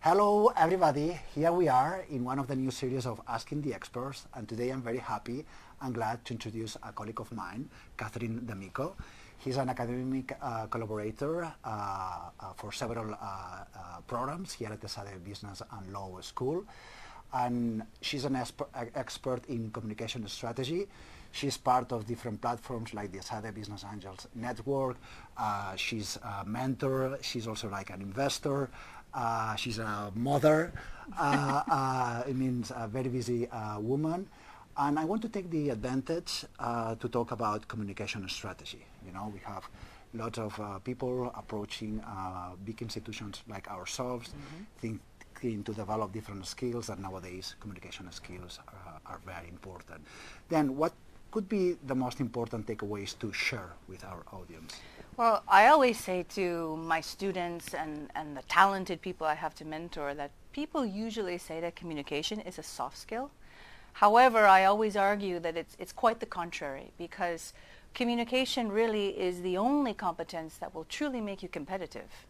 Hello everybody, here we are in one of the new series of Asking the Experts, and today I'm very happy and glad to introduce a colleague of mine, Katharine D'amico. He's an academic collaborator for several programs here at the ESADE Business and Law School, and she's an expert in communication strategy. She's part of different platforms like the ESADE Business Angels Network. She's a mentor. She's also like an investor. She's a mother. It means a very busy woman. And I want to take the advantage to talk about communication strategy. You know, we have lots of people approaching big institutions like ourselves, thinking to develop different skills, and nowadays communication skills are very important. Then what could be the most important takeaways to share with our audience? Well, I always say to my students and the talented people I have to mentor that people usually say that communication is a soft skill. However, I always argue that it's quite the contrary, because communication really is the only competence that will truly make you competitive.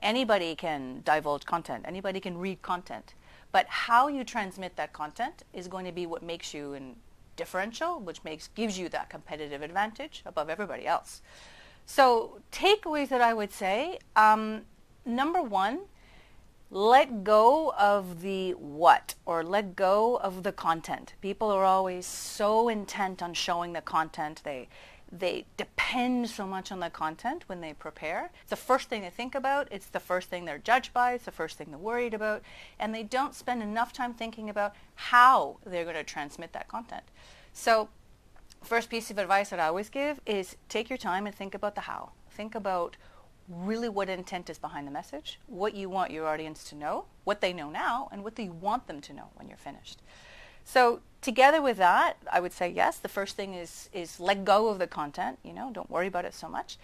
Anybody can divulge content, anybody can read content, but how you transmit that content is going to be what makes you differential, which gives you that competitive advantage above everybody else. So takeaways that I would say, number one, let go of the what, or let go of the content. People are always so intent on showing the content. They depend so much on the content when they prepare. It's the first thing they think about. It's the first thing they're judged by. It's the first thing they're worried about. And they don't spend enough time thinking about how they're going to transmit that content. So first piece of advice that I always give is take your time and think about the how. Think about really what intent is behind the message, what you want your audience to know, what they know now, and what do you want them to know when you're finished. So together with that, I would say yes, the first thing is let go of the content, don't worry about it so much.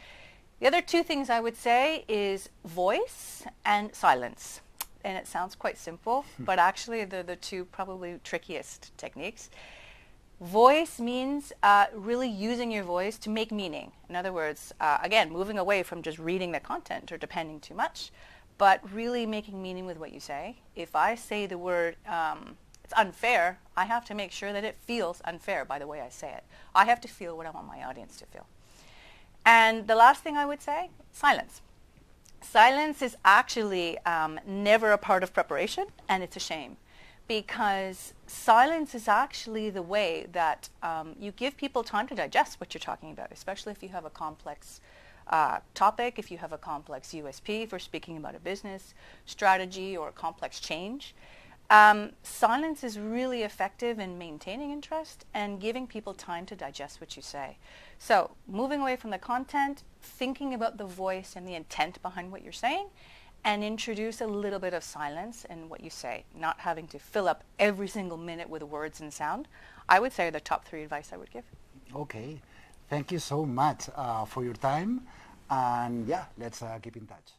The other two things I would say is voice and silence. And it sounds quite simple, but actually they're the two probably trickiest techniques. Voice means really using your voice to make meaning. In other words, again, moving away from just reading the content or depending too much, but really making meaning with what you say. If I say the word, it's unfair, I have to make sure that it feels unfair by the way I say it. I have to feel what I want my audience to feel. And the last thing I would say, silence. Silence is actually never a part of preparation, and it's a shame. Because silence is actually the way that you give people time to digest what you're talking about, especially if you have a complex topic, if you have a complex USP for speaking about a business strategy or a complex change. Silence is really effective in maintaining interest and giving people time to digest what you say. So moving away from the content, thinking about the voice and the intent behind what you're saying, and introduce a little bit of silence in what you say, not having to fill up every single minute with words and sound. I would say are the top three advice I would give. Okay, thank you so much for your time, and yeah, let's keep in touch.